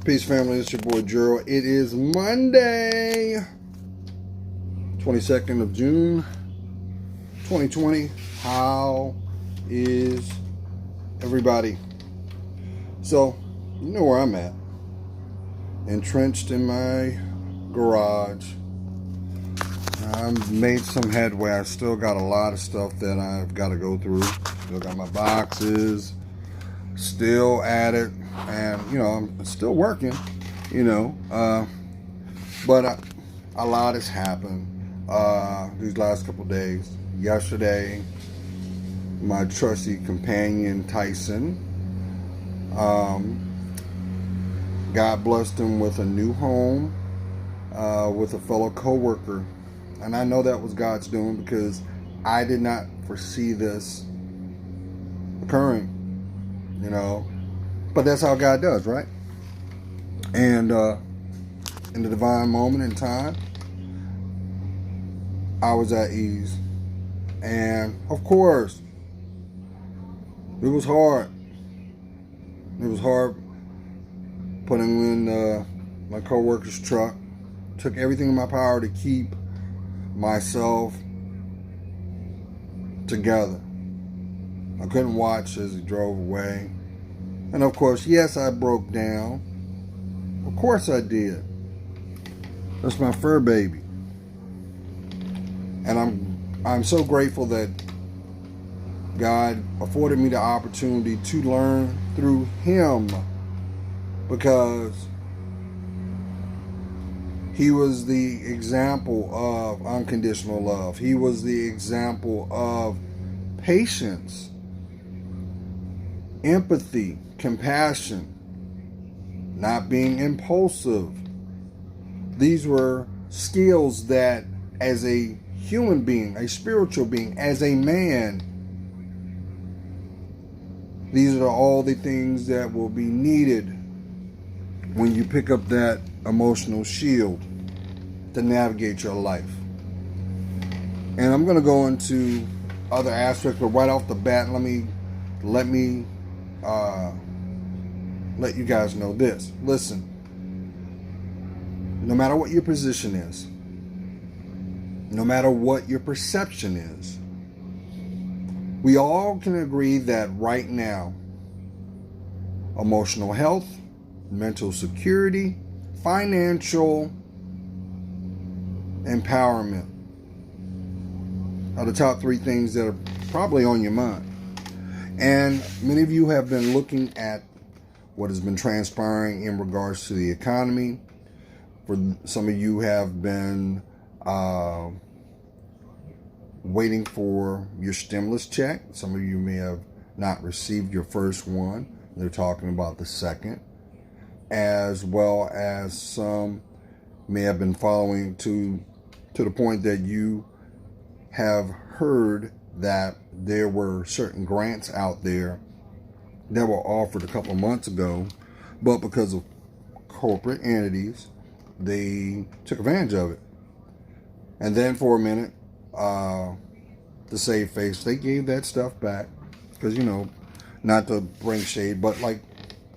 Peace, family. It's your boy Gerald. It is Monday, 22nd of June, 2020. How is everybody? So, you know where I'm at. Entrenched in my garage. I've made some headway. I still got a lot of stuff that I've got to go through. Still got my boxes. Still at it. And, I'm still working, but a lot has happened these last couple days. Yesterday, my trusty companion, Tyson, God blessed him with a new home with a fellow co-worker. And I know that was God's doing because I did not foresee this occurring, But that's how God does, right? And in the divine moment in time, I was at ease. And of course, it was hard. It was hard putting in my co-worker's truck. Took everything in my power to keep myself together. I couldn't watch as he drove away. And of course, yes, I broke down. Of course I did. That's my fur baby. And I'm so grateful that God afforded me the opportunity to learn through him, because he was the example of unconditional love. He was the example of patience, empathy, compassion, not being impulsive. These were skills that, as a human being, a spiritual being, as a man, these are all the things that will be needed when you pick up that emotional shield to navigate your life. And I'm going to go into other aspects, but right off the bat, let me let you guys know this. Listen, no matter what your position is, no matter what your perception is, we all can agree that right now, emotional health, mental security, financial empowerment are the top three things that are probably on your mind. And many of you have been looking at what has been transpiring in regards to the economy. For some of you have been waiting for your stimulus check. Some of you may have not received your first one. They're talking about the second. As well as some may have been following to the point that you have heard that there were certain grants out there that were offered a couple months ago, but because of corporate entities, they took advantage of it. And then for a minute, to save face, they gave that stuff back because, not to bring shade, but like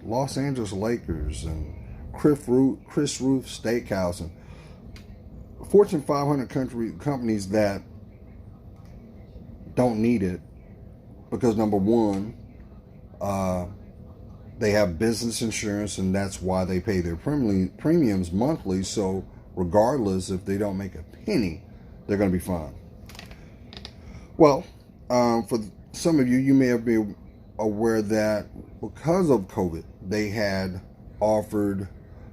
Los Angeles Lakers and Chris Ruth Steakhouse and Fortune 500 companies that don't need it because, number one, they have business insurance, and that's why they pay their premiums monthly. So regardless, if they don't make a penny, they're going to be fine. Well, for some of you, you may have been aware that because of COVID, they had offered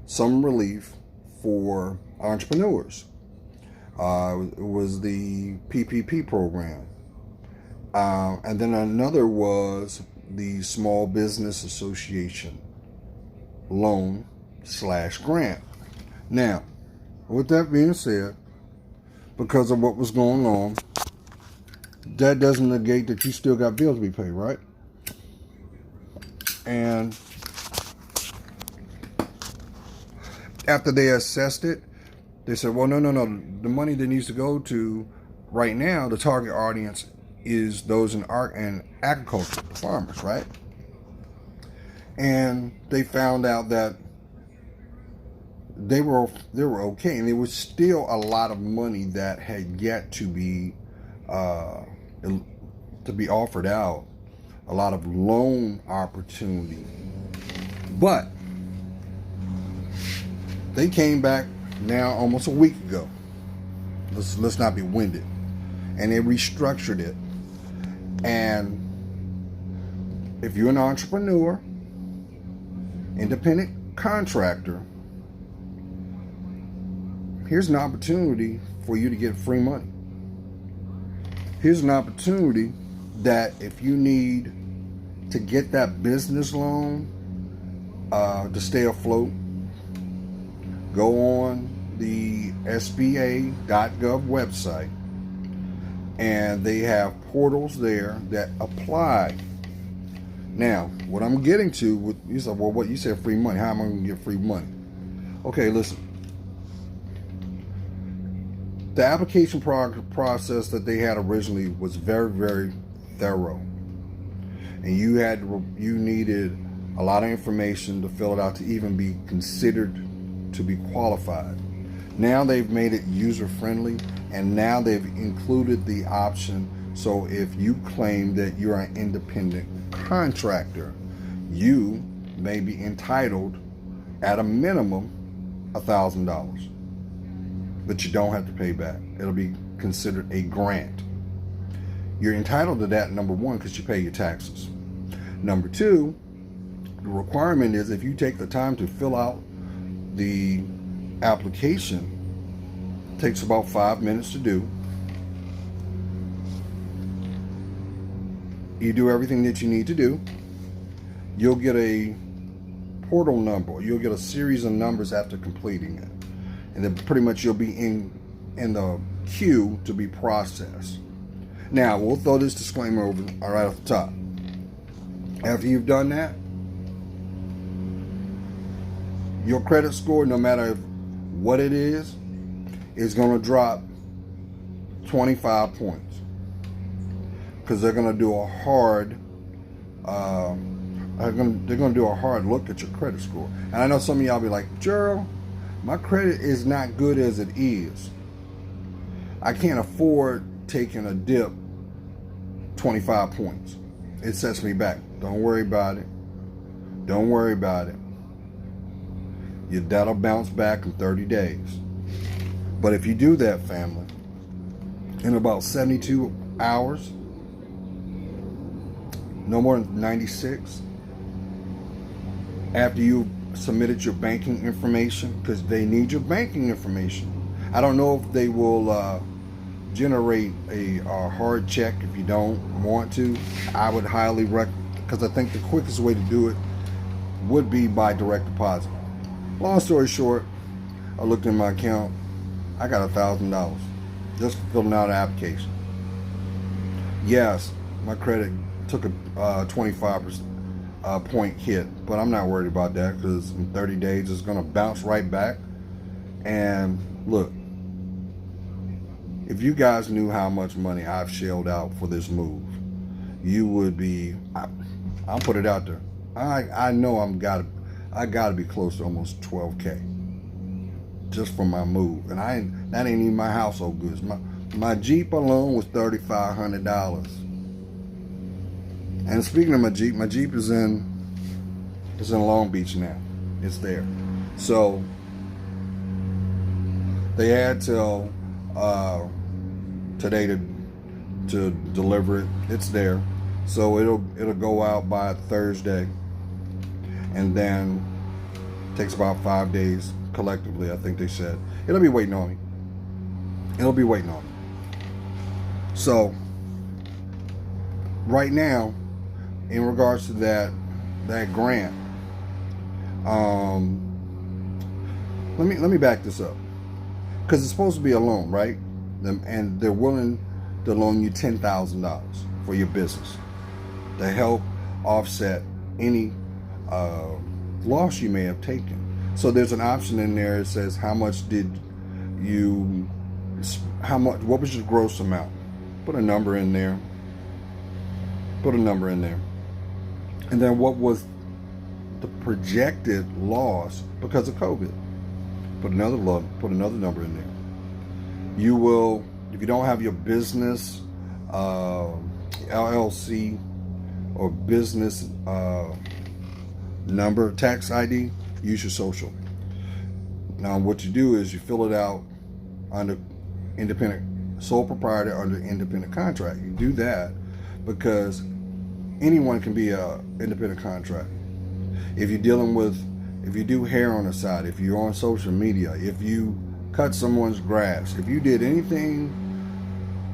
some relief for entrepreneurs. It was the PPP program. And then another was the Small Business Association loan/grant. Now, with that being said, because of what was going on, that doesn't negate that you still got bills to be paid, right? And after they assessed it, they said, well, no. The money that needs to go to right now, the target audience is those in art and agriculture, the farmers, right? And they found out that they were okay, and there was still a lot of money that had yet to be offered out, a lot of loan opportunity. But they came back now almost a week ago. Let's not be winded. And they restructured it. And if you're an entrepreneur, independent contractor, here's an opportunity for you to get free money. Here's an opportunity that if you need to get that business loan to stay afloat, go on the SBA.gov website, and they have portals there that apply. Now, what I'm getting to, with you said, well, what you said, free money. How am I going to get free money? Okay, listen. The application process that they had originally was very, very thorough, and you needed a lot of information to fill it out to even be considered to be qualified. Now they've made it user friendly, and now they've included the option, so if you claim that you're an independent contractor, you may be entitled at a minimum $1,000, but you don't have to pay back. It'll be considered a grant. You're entitled to that, number one, because you pay your taxes. Number two, the requirement is if you take the time to fill out the application, it takes about 5 minutes to do. You do everything that you need to do. You'll get a portal number. You'll get a series of numbers after completing it. And then pretty much you'll be in the queue to be processed. Now, we'll throw this disclaimer over right off the top. After you've done that, your credit score, no matter what it is going to drop 25 points. Because they're going to do a hard they're going to do a hard look at your credit score. And I know some of y'all be like, Gerald, my credit is not good as it is. I can't afford taking a dip 25 points. It sets me back. Don't worry about it. Don't worry about it. That'll bounce back in 30 days. But if you do that, family, in about 72 hours, no more than 96, after you've submitted your banking information, because they need your banking information. I don't know if they will generate a hard check if you don't want to. I would highly recommend, because I think the quickest way to do it would be by direct deposit. Long story short, I looked in my account. I got $1,000 just for filling out an application. Yes, my credit took a 25% point hit, but I'm not worried about that, because in 30 days it's going to bounce right back. And look, if you guys knew how much money I've shelled out for this move, you would be, I'll put it out there, I know I gotta be close to almost 12K just for my move. And that ain't even my household goods. My Jeep alone was $3,500. And speaking of my Jeep is in Long Beach now. It's there. So they had till today to deliver it. It's there. So it'll go out by Thursday, and then takes about 5 days collectively, I think they said. It'll be waiting on me. It'll be waiting on me. So right now, in regards to that grant, let me back this up, because it's supposed to be a loan, right? And they're willing to loan you $10,000 for your business to help offset any loss you may have taken. So there's an option in there that says what was your gross amount? Put a number in there. And then what was the projected loss because of COVID? put another number in there. You will, if you don't have your business LLC or business number, tax ID, use your social. Now what you do is you fill it out under independent, sole proprietor under independent contract. You do that because anyone can be an independent contractor. If you're dealing with, if you do hair on the side, if you're on social media, if you cut someone's grass, if you did anything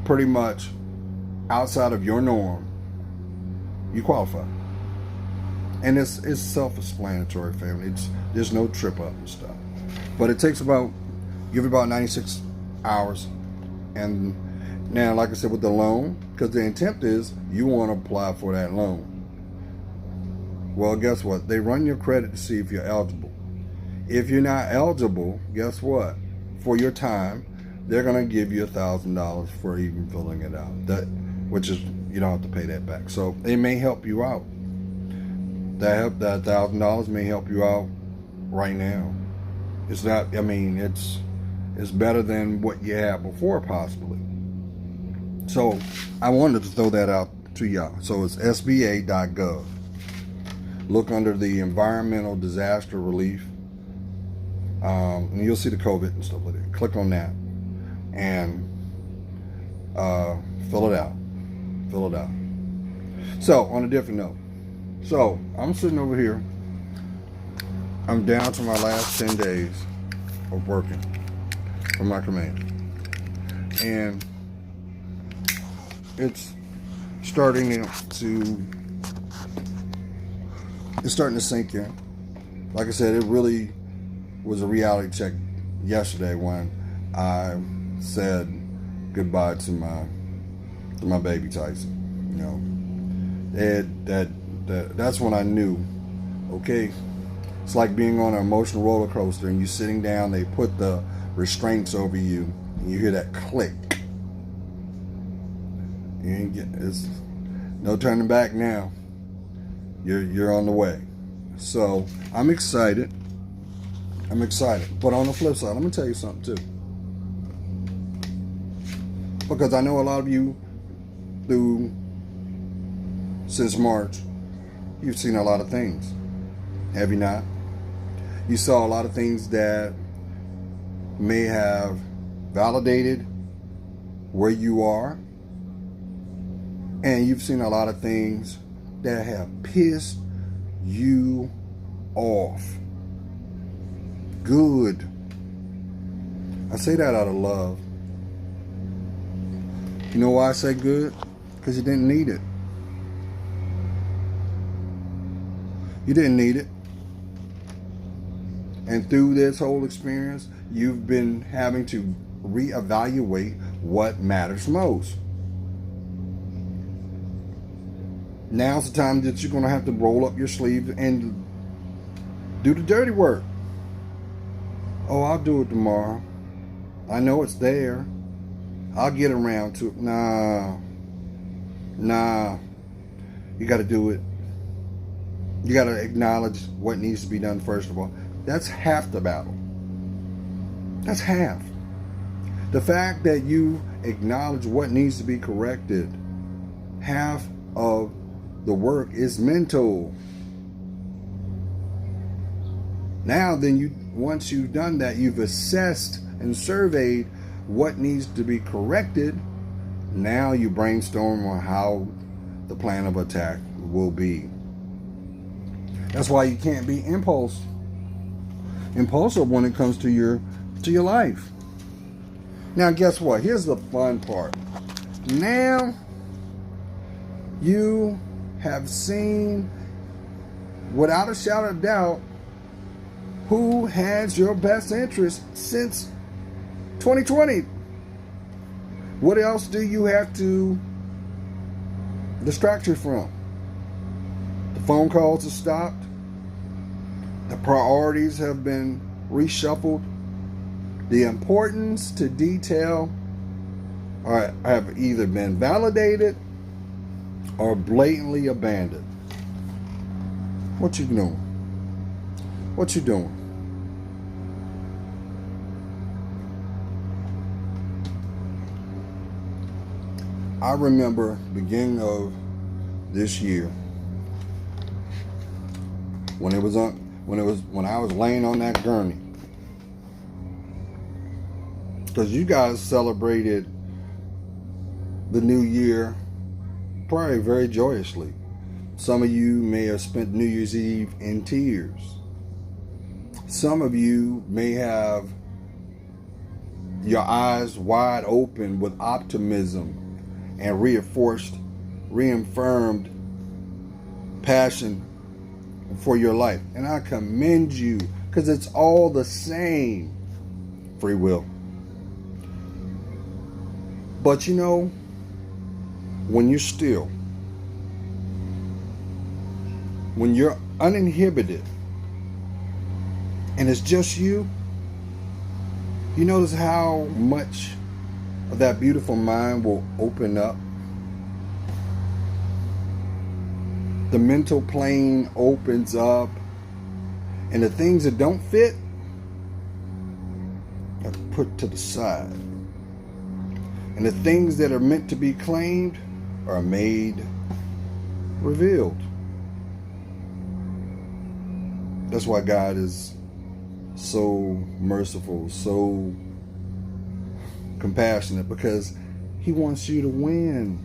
pretty much outside of your norm, you qualify. And it's self-explanatory, family. There's no trip up and stuff. But it takes about, give it about 96 hours. And now, like I said, with the loan, because the intent is you want to apply for that loan. Well, guess what? They run your credit to see if you're eligible. If you're not eligible, guess what? For your time, they're going to give you $1,000 for even filling it out. Which is, you don't have to pay that back. So it may help you out. That $1,000 may help you out right now. It's not, I mean, it's better than what you had before, possibly. So I wanted to throw that out to y'all. So it's sba.gov. Look under the environmental disaster relief, and you'll see the COVID and stuff like that. Click on that and fill it out. Fill it out. So on a different note, so I'm sitting over here. I'm down to my last 10 days of working for my command, and it's starting to sink in. Like I said, it really was a reality check yesterday when I said goodbye to my baby Tyson. You know, that's when I knew, okay, it's like being on an emotional roller coaster and you're sitting down, they put the restraints over you and you hear that click. It's no turning back now. You're on the way. So I'm excited. But on the flip side, I'm gonna tell you something too. Because I know a lot of you since March, you've seen a lot of things. Have you not? You saw a lot of things that may have validated where you are. And you've seen a lot of things that have pissed you off. Good. I say that out of love. You know why I say good? Because you didn't need it. You didn't need it. And through this whole experience, you've been having to reevaluate what matters most. Now's the time that you're going to have to roll up your sleeves and do the dirty work. Oh, I'll do it tomorrow. I know it's there. I'll get around to it. Nah. You got to do it. You got to acknowledge what needs to be done first of all. That's half the battle. That's half. The fact that you acknowledge what needs to be corrected, half of the work is mental. Now then, once you've done that, you've assessed and surveyed what needs to be corrected. Now you brainstorm on how the plan of attack will be. That's why you can't be impulsive when it comes to your life. Now guess what? Here's the fun part. Now you have seen, without a shadow of doubt, who has your best interest since 2020. What else do you have to distract you from? The phone calls have stopped. The priorities have been reshuffled. The importance to detail have either been validated or blatantly abandoned. What you doing? What you doing? I remember beginning of this year when I was laying on that gurney, because you guys celebrated the new year probably very joyously. Some of you may have spent New Year's Eve in tears. Some of you may have your eyes wide open with optimism and reaffirmed passion for your life. And I commend you, because it's all the same free will. But you know, when you're still, when you're uninhibited, and it's just you notice how much of that beautiful mind will open up. The mental plane opens up, and the things that don't fit are put to the side. And the things that are meant to be claimed are made revealed. That's why God is so merciful, so compassionate, because He wants you to win.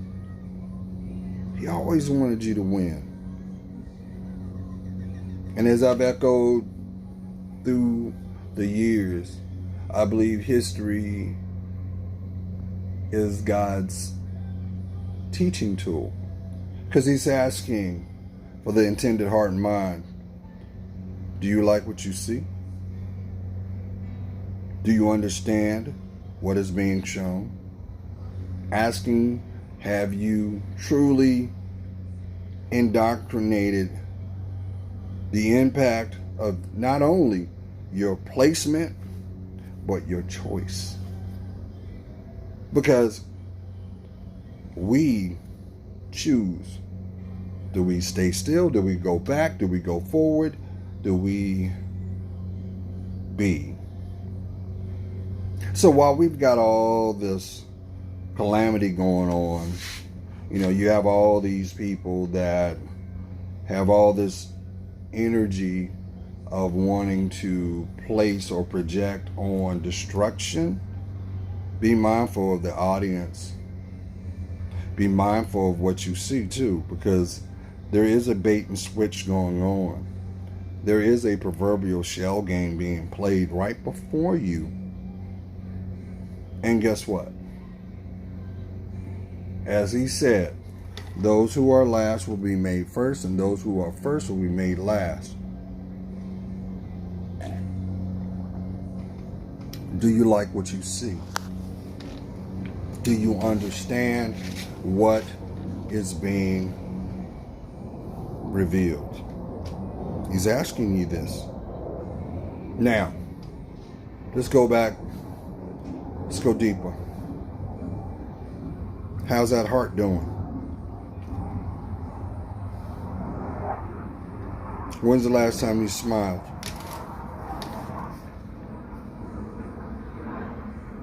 He always wanted you to win. And as I've echoed through the years, I believe history is God's teaching tool, because He's asking for the intended heart and mind. Do you like what you see? Do you understand what is being shown? Asking, have you truly indoctrinated the impact of not only your placement, but your choice? Because we choose. Do we stay still? Do we go back? Do we go forward? Do we be? So while we've got all this calamity going on, you know, you have all these people that have all this energy of wanting to place or project on destruction. Be mindful of the audience. Be mindful of what you see too, because there is a bait and switch going on. There is a proverbial shell game being played right before you. And guess what? As He said, those who are last will be made first, and those who are first will be made last. Do you like what you see? Do you understand what is being revealed? He's asking you this. Now, let's go back. Let's go deeper. How's that heart doing? When's the last time you smiled?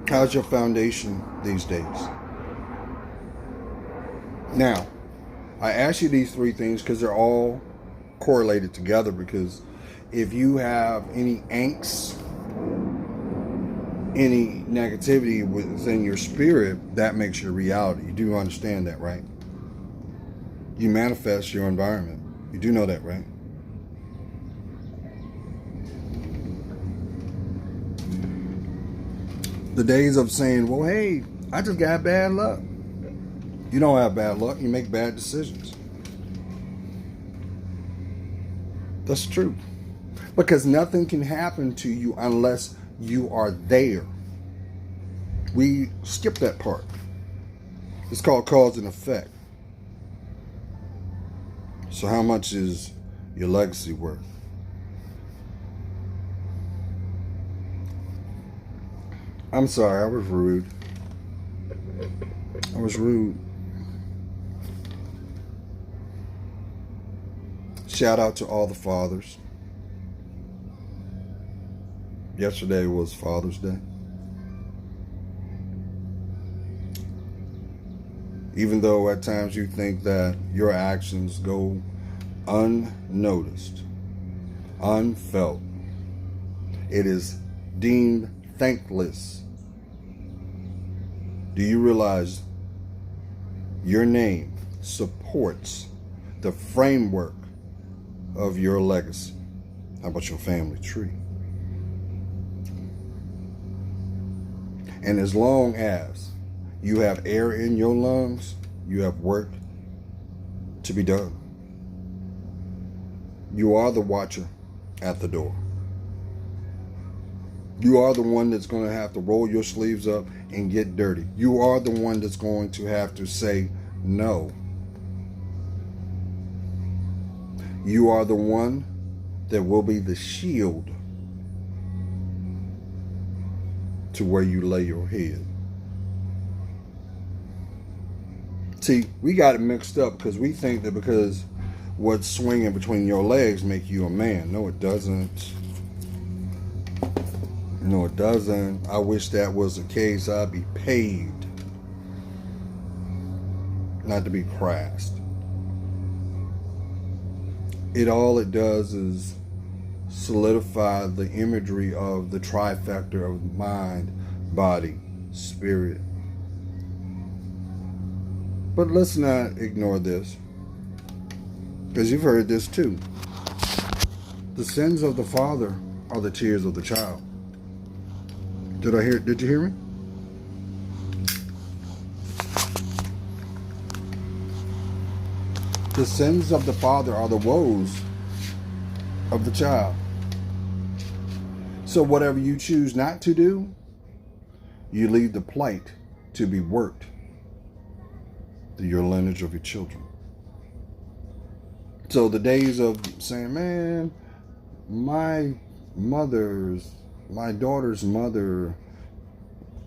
How's your foundation these days? Now, I ask you these three things because they're all correlated together, because if you have any angst, any negativity within your spirit, that makes your reality. You do understand that, right? You manifest your environment. You do know that, right? The days of saying, well, hey, I just got bad luck. You don't have bad luck. You make bad decisions. That's true. Because nothing can happen to you unless you are there. We skip that part. It's called cause and effect. So how much is your legacy worth? I'm sorry, I was rude. I was rude. Shout out to all the fathers. Yesterday was Father's Day. Even though at times you think that your actions go unnoticed, unfelt, it is deemed thankless. Do you realize your name supports the framework of your legacy? How about your family tree? And as long as you have air in your lungs, you have work to be done. You are the watcher at the door. You are the one that's going to have to roll your sleeves up and get dirty. You are the one that's going to have to say no. You are the one that will be the shield to where you lay your head. See, we got it mixed up because we think that because what's swinging between your legs make you a man. No, it doesn't. No, it doesn't. I wish that was the case. I'd be paid not to be crass. All it does is solidify the imagery of the trifecta of mind, body, spirit. But let's not ignore this, because you've heard this too. The sins of the father are the tears of the child. Did you hear me? The sins of the father are the woes of the child. So whatever you choose not to do, you leave the plight to be worked through your lineage of your children. So the days of saying, man, my daughter's mother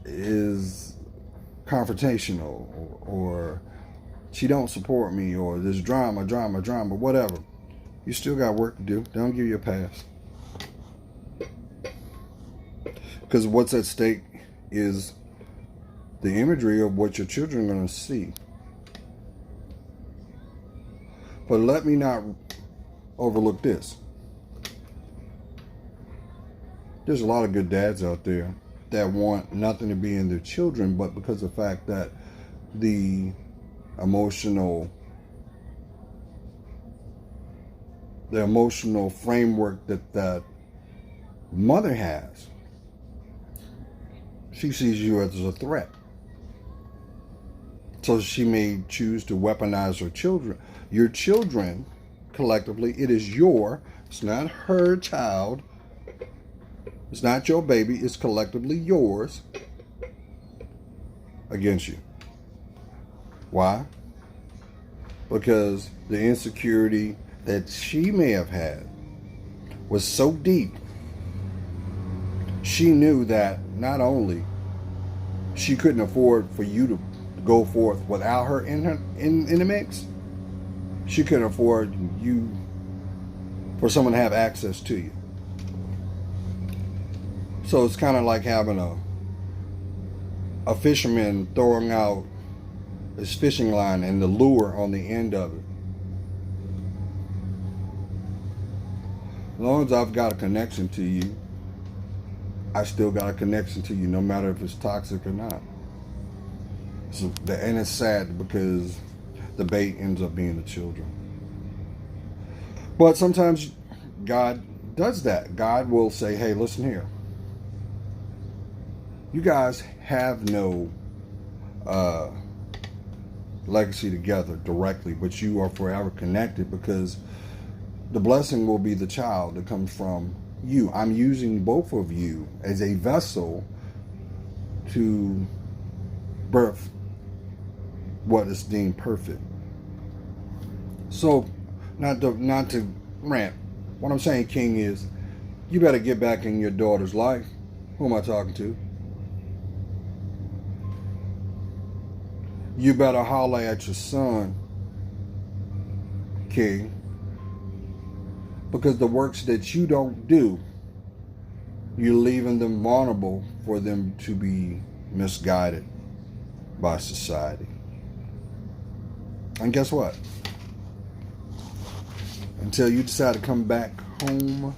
is confrontational, or she don't support me, or there's drama, whatever. You still got work to do. Don't give you a pass. Because what's at stake is the imagery of what your children are going to see. But let me not overlook this. There's a lot of good dads out there that want nothing to be in their children, but because of the fact that the emotional framework that mother has, she sees you as a threat. So she may choose to weaponize her children. Your children, collectively, it's not her child. It's not your baby. It's collectively yours against you. Why? Because the insecurity that she may have had was so deep. She knew that not only she couldn't afford for you to go forth without her in the mix, she couldn't afford for someone to have access to you. So it's kind of like having a fisherman throwing out his fishing line and the lure on the end of it. As long as I've got a connection to you, I still got a connection to you, no matter if it's toxic or not. And it's sad because the bait ends up being the children. But sometimes God does that. God will say, hey, listen here. You guys have no legacy together directly, but you are forever connected, because the blessing will be the child that comes from you. I'm using both of you as a vessel to birth what is deemed perfect. So, not to rant. What I'm saying, King, is you better get back in your daughter's life. Who am I talking to? You better holler at your son, King, because the works that you don't do, you're leaving them vulnerable for them to be misguided by society. And guess what? Until you decide to come back home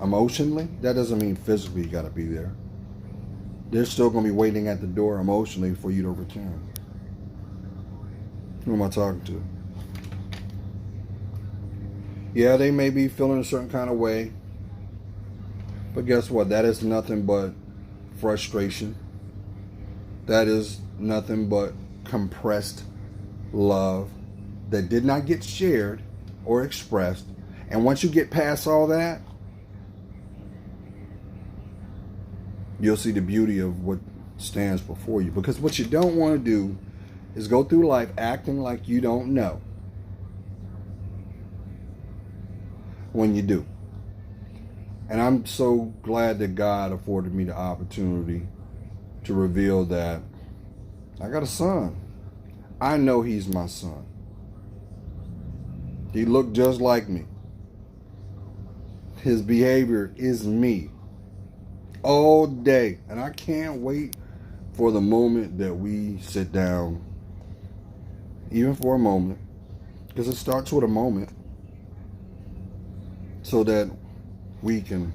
emotionally, that doesn't mean physically you got to be there. They're still going to be waiting at the door emotionally for you to return. Who am I talking to? Yeah, they may be feeling a certain kind of way. But guess what? That is nothing but frustration. That is nothing but compressed love that did not get shared or expressed. And once you get past all that, you'll see the beauty of what stands before you. Because what you don't want to do is go through life acting like you don't know when you do. And I'm so glad that God afforded me the opportunity to reveal that I got a son. I know he's my son. He looked just like me. His behavior is me all day. And I can't wait for the moment that we sit down, even for a moment, because it starts with a moment, so that we can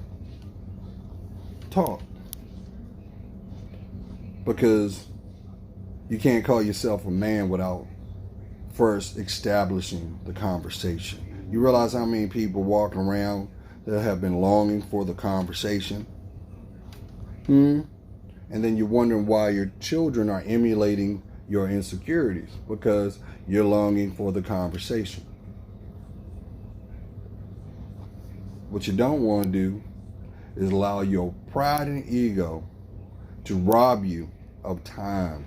talk. Because you can't call yourself a man without first establishing the conversation. You realize how many people walk around that have been longing for the conversation? And then you're wondering why your children are emulating your insecurities, because you're longing for the conversation. What you don't want to do is allow your pride and ego to rob you of time.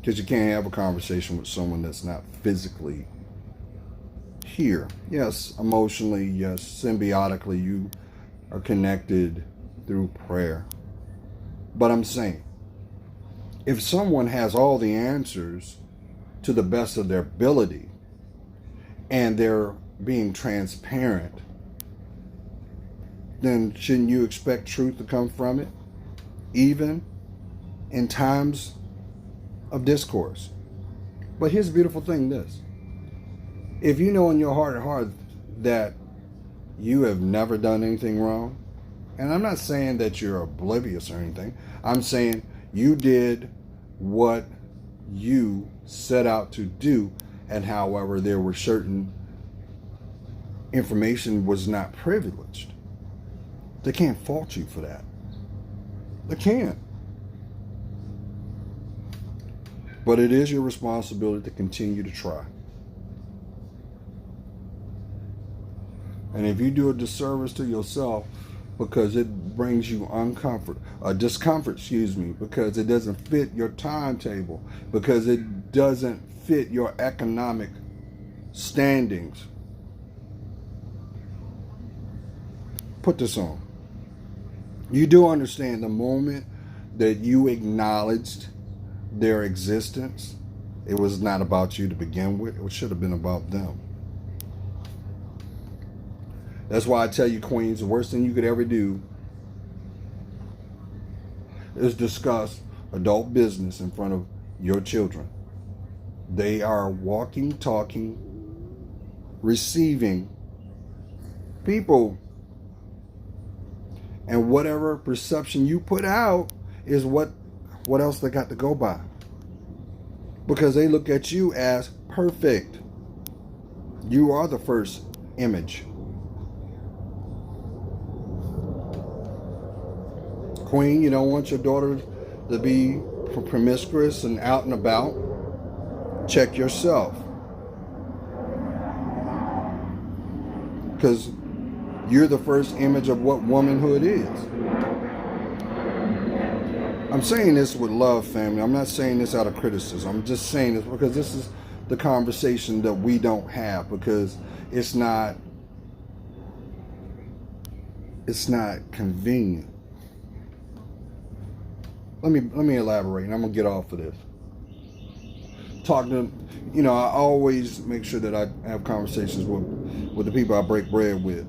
Because you can't have a conversation with someone that's not physically here. Yes, emotionally, yes, symbiotically, you are connected through prayer. But I'm saying, if someone has all the answers to the best of their ability, and they're being transparent, then shouldn't you expect truth to come from it, even in times of discourse? But here's the beautiful thing, this. If you know in your heart of heart that you have never done anything wrong, and I'm not saying that you're oblivious or anything, I'm saying you did what you set out to do, and however there were certain information was not privileged. They can't fault you for that. They can't. But it is your responsibility to continue to try. And if you do a disservice to yourself because it brings you discomfort, because it doesn't fit your timetable, because it doesn't fit your economic standings, put this on. You do understand the moment that you acknowledged their existence, it was not about you to begin with. It should have been about them. That's why I tell you, queens, the worst thing you could ever do is discuss adult business in front of your children. They are walking, talking, receiving people. And whatever perception you put out is what else they got to go by. Because they look at you as perfect. You are the first image. Queen, you don't want your daughter to be promiscuous and out and about. Check yourself. Because you're the first image of what womanhood is. I'm saying this with love, family. I'm not saying this out of criticism. I'm just saying this because this is the conversation that we don't have, because it's not convenient. Let me elaborate, and I'm gonna get off of this. I always make sure that I have conversations with the people I break bread with,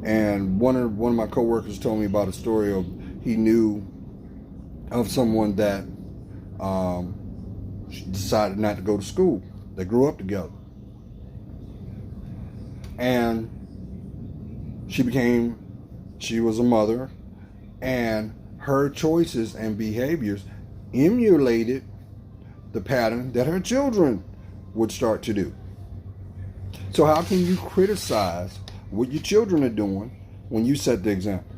And one of my coworkers told me about a story of he knew of someone that She decided not to go to school. They grew up together. And she was a mother, and her choices and behaviors emulated the pattern that her children would start to do. So how can you criticize what your children are doing when you set the example?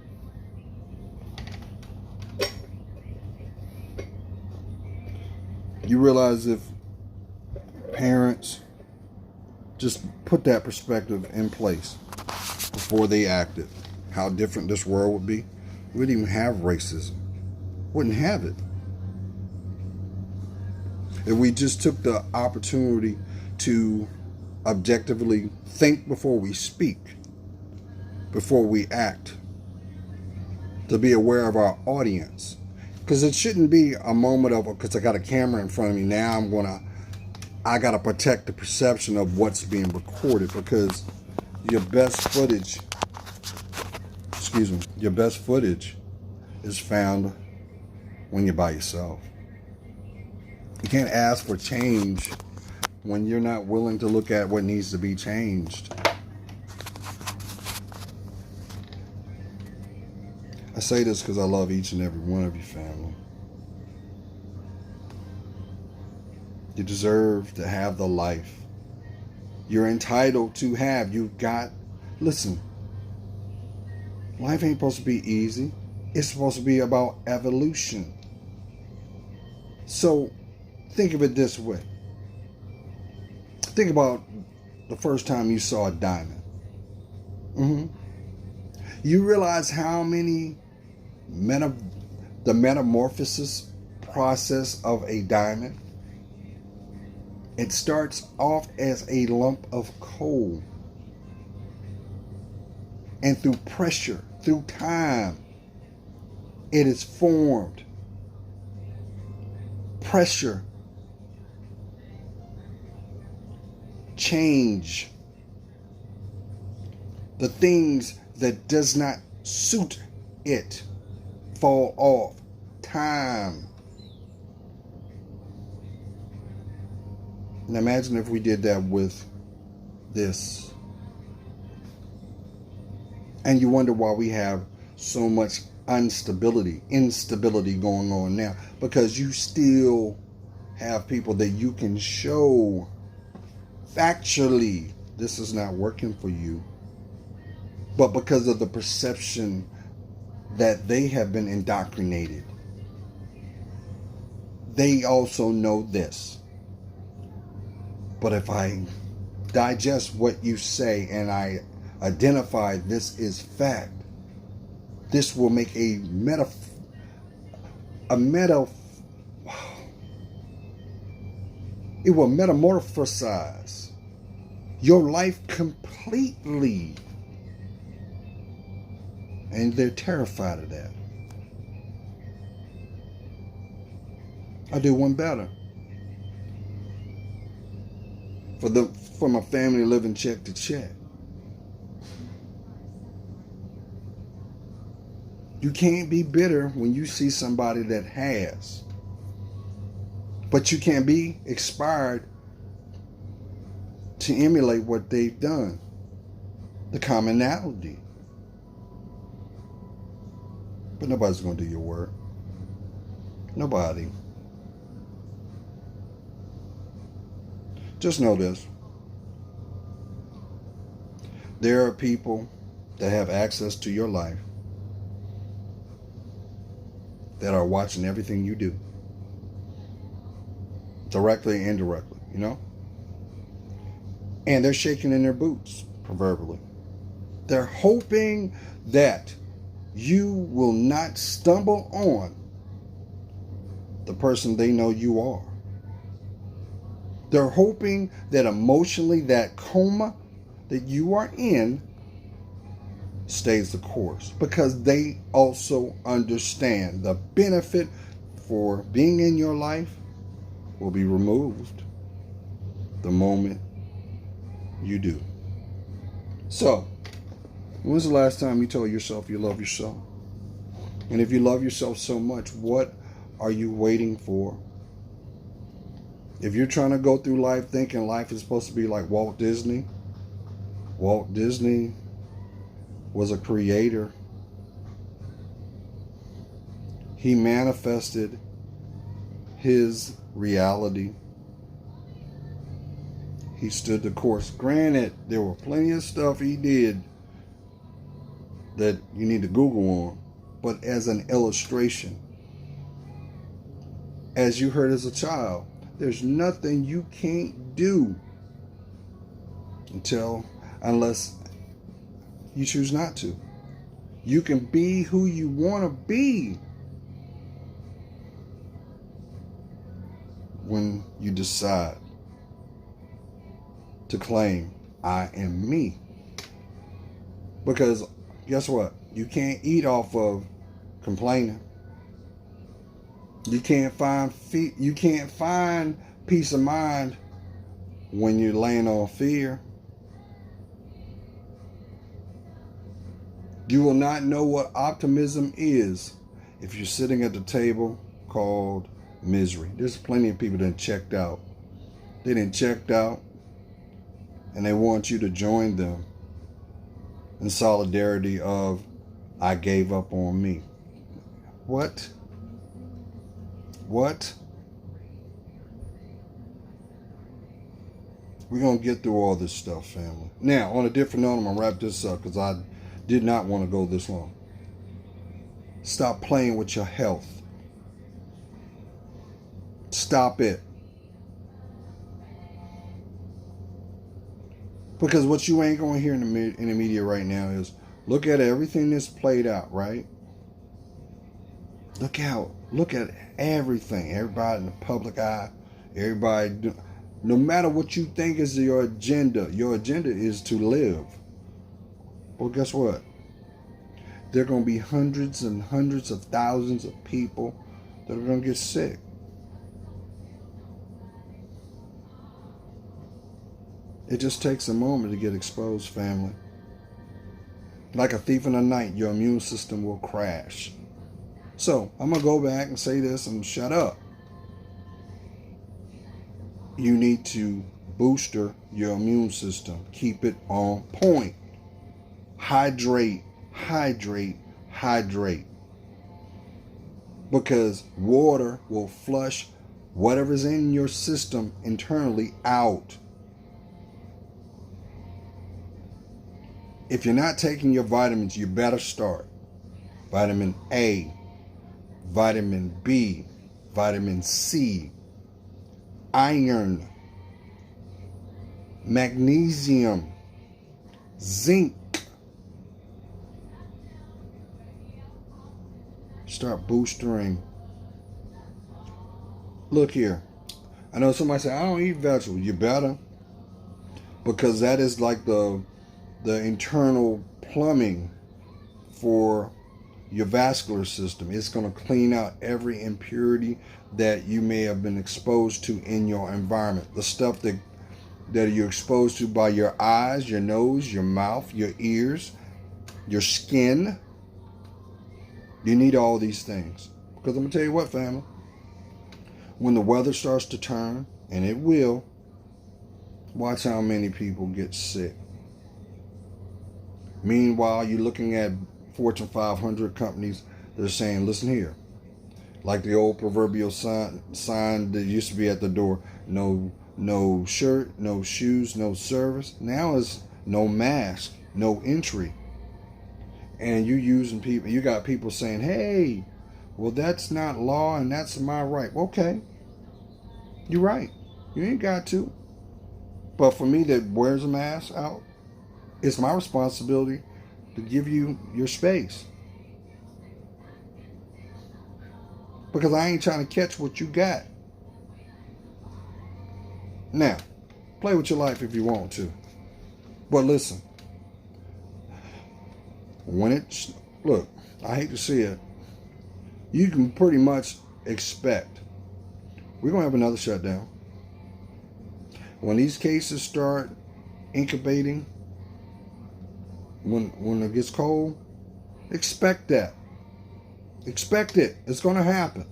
You realize if parents just put that perspective in place before they acted, how different this world would be. We wouldn't even have racism. Wouldn't have it. If we just took the opportunity to objectively think before we speak, before we act, to be aware of our audience. Because it shouldn't be a moment of, because I got a camera in front of me, now I got to protect the perception of what's being recorded, because your best footage is found when you're by yourself. You can't ask for change when you're not willing to look at what needs to be changed. I say this because I love each and every one of you, family. You deserve to have the life you're entitled to have. Listen, life ain't supposed to be easy. It's supposed to be about evolution. So think of it this way. Think about the first time you saw a diamond. You realize how many the metamorphosis process of a diamond. It starts off as a lump of coal. And through pressure, through time, it is formed. Pressure, change, the things that does not suit it fall off. Time. And imagine if we did that with this. And you wonder why we have so much instability going on now. Because you still have people that you can show factually this is not working for you. But because of the perception that they have been indoctrinated, they also know this. But if I digest what you say and I identify this is fact, this will make it will metamorphosize your life completely. And they're terrified of that. I do one better. For my family living check to check. You can't be bitter when you see somebody that has. But you can't be inspired to emulate what they've done. The commonality. But nobody's going to do your work. Nobody. Just know this. There are people that have access to your life that are watching everything you do. Directly and indirectly, you know? And they're shaking in their boots, proverbially. They're hoping that you will not stumble on the person they know you are. They're hoping that emotionally that coma that you are in stays the course, because they also understand the benefit for being in your life will be removed the moment you do. So, when was the last time you told yourself you love yourself? And if you love yourself so much, what are you waiting for If you're trying to go through life thinking life is supposed to be like Walt Disney was a creator. He manifested his reality. He stood the course. Granted, there were plenty of stuff he did that you need to Google on, but as an illustration, as you heard as a child, there's nothing you can't do unless you choose not to. You can be who you want to be when you decide to claim I am me. Because guess what? You can't eat off of complaining. You can't find peace of mind when you're laying on fear. You will not know what optimism is if you're sitting at the table called misery. There's plenty of people that checked out. They didn't checked out, and they want you to join them in solidarity of, I gave up on me. What? We're going to get through all this stuff, family. Now, on a different note, I'm going to wrap this up because I did not want to go this long. Stop playing with your health. Stop it. Because what you ain't going to hear in the media right now is, look at everything that's played out, right? Look at everything. Everybody in the public eye. No matter what you think is your agenda is to live. Well, guess what? There are going to be hundreds and hundreds of thousands of people that are going to get sick. It just takes a moment to get exposed, family. Like a thief in the night, your immune system will crash. So, I'm going to go back and say this and shut up. You need to booster your immune system. Keep it on point. Hydrate. Because water will flush whatever's in your system internally out. If you're not taking your vitamins, you better start. Vitamin A, vitamin B, vitamin C, iron, magnesium, zinc. Start boosting. Look here. I know somebody say, I don't eat vegetables. You better. Because that is like the internal plumbing for your vascular system. It's going to clean out every impurity that you may have been exposed to in your environment. The stuff that you're exposed to by your eyes, your nose, your mouth, your ears, your skin. You need all these things. Because I'm going to tell you what, family. When the weather starts to turn, and it will, watch how many people get sick. Meanwhile, you're looking at Fortune 500 companies that are saying, listen here. Like the old proverbial sign that used to be at the door. No shirt, no shoes, no service. Now it's no mask, no entry. And you got people saying, hey, well, that's not law and that's my right. Okay, you're right. You ain't got to. But for me that wears a mask out, it's my responsibility to give you your space. Because I ain't trying to catch what you got. Now, play with your life if you want to. But listen. Look, I hate to see it. You can pretty much expect we're going to have another shutdown. When these cases start incubating, when it gets cold, expect that. Expect it. It's going to happen.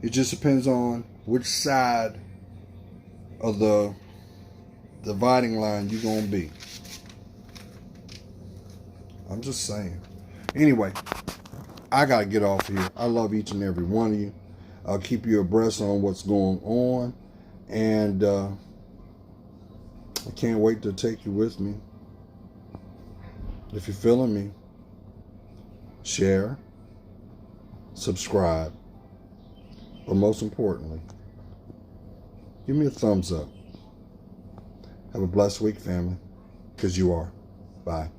It just depends on which side of the dividing line you gonna be. I'm just saying. Anyway, I gotta get off here. I love each and every one of you. I'll keep you abreast on what's going on, and I can't wait to take you with me. If you're feeling me, share, subscribe, but most importantly, give me a thumbs up. Have a blessed week, family, because you are. Bye.